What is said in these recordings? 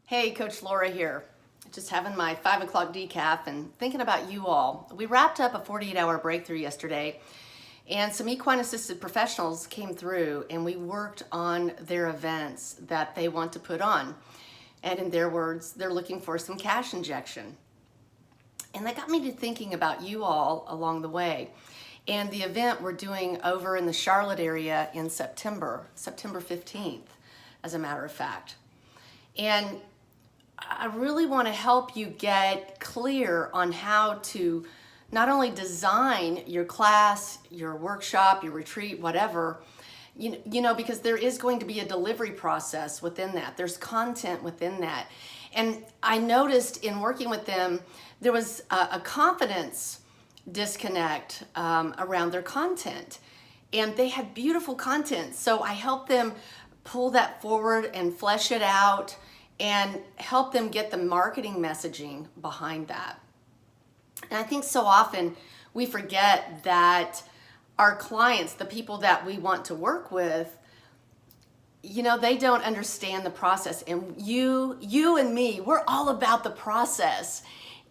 Hey, Coach Laura here. Just having my 5 o'clock decaf and thinking about you all. We wrapped up a 48-hour breakthrough yesterday, and some equine assisted professionals came through and we worked on their events that they want to put on. And in their words, they're looking for some cash injection. And that got me to thinking about you all along the way. And the event we're doing over in the Charlotte area in September 15th, as a matter of fact. And I really want to help you get clear on how to not only design your class, your workshop, your retreat, whatever, you know, because there is going to be a delivery process within that. There's content within that. And I noticed in working with them, there was a confidence disconnect around their content. And they had beautiful content. So I helped them pull that forward and flesh it out and help them get the marketing messaging behind that. And I think so often we forget that our clients, the people that we want to work with, you know, they don't understand the process. And you and me, we're all about the process.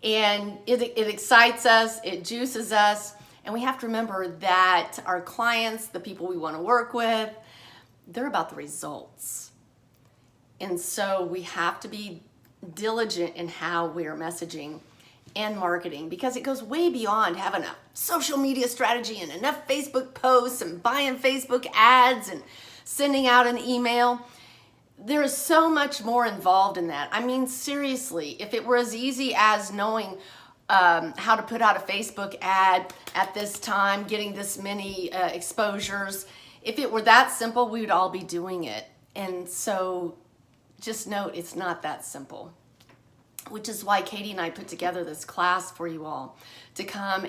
And it excites us, it juices us. And we have to remember that our clients, the people we want to work with, they're about the results. And so we have to be diligent in how we're messaging and marketing, because it goes way beyond having a social media strategy and enough Facebook posts and buying Facebook ads and sending out an email. There is so much more involved in that. I mean, seriously, if it were as easy as knowing how to put out a Facebook ad at this time, getting this many exposures, if it were that simple, we would all be doing it. And so just note, it's not that simple, which is why Katie and I put together this class for you all to come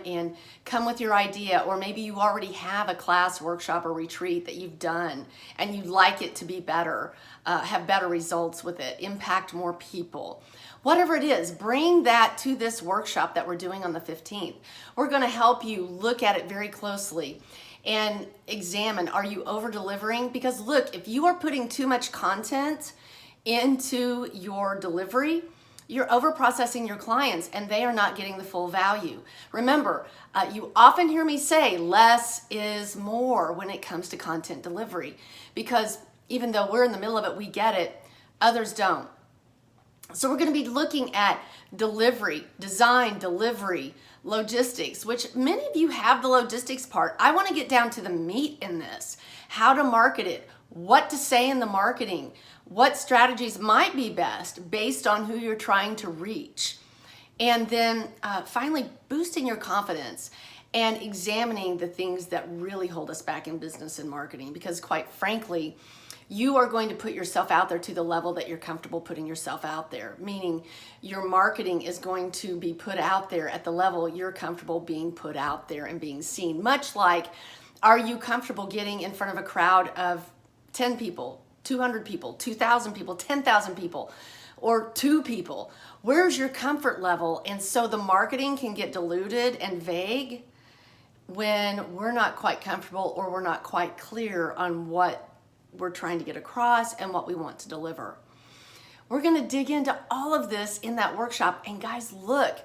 with your idea, or maybe you already have a class, workshop, or retreat that you've done and you'd like it to be better, have better results with it, impact more people. Whatever it is, bring that to this workshop that we're doing on the 15th. We're going to help you look at it very closely and examine, are you over delivering? Because look, if you are putting too much content into your delivery, you're over processing your clients and they are not getting the full value. Remember, you often hear me say less is more when it comes to content delivery, because even though we're in the middle of it, we get it, others don't. So we're going to be looking at delivery, design, delivery, logistics, which many of you have the logistics part. I want to get down to the meat in this, how to market it, what to say in the marketing, what strategies might be best based on who you're trying to reach. And then finally, boosting your confidence and examining the things that really hold us back in business and marketing. Because quite frankly, you are going to put yourself out there to the level that you're comfortable putting yourself out there, meaning your marketing is going to be put out there at the level you're comfortable being put out there and being seen. Much like, are you comfortable getting in front of a crowd of 10 people, 200 people, 2,000 people, 10,000 people, or 2 people? Where's your comfort level? And so the marketing can get diluted and vague when we're not quite comfortable or we're not quite clear on what we're trying to get across and what we want to deliver. We're going to dig into all of this in that workshop. And guys, look,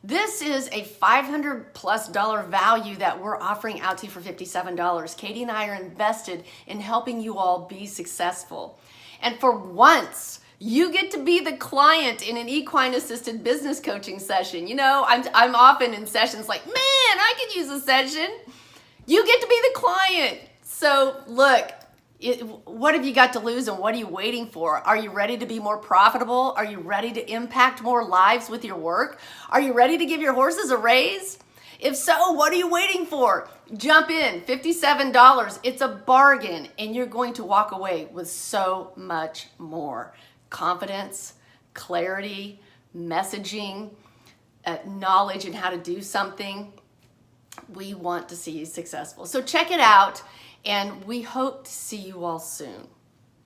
this is a $500+ value that we're offering out to you for $57. Katie and I are invested in helping you all be successful. And for once, you get to be the client in an equine assisted business coaching session. You know, I'm often in sessions like, man, I could use a session. You get to be the client. So look, what have you got to lose and what are you waiting for? Are you ready to be more profitable? Are you ready to impact more lives with your work? Are you ready to give your horses a raise? If so, what are you waiting for? Jump in, $57. It's a bargain, and you're going to walk away with so much more confidence, clarity, messaging, knowledge in how to do something. We want to see you successful. So check it out. And we hope to see you all soon.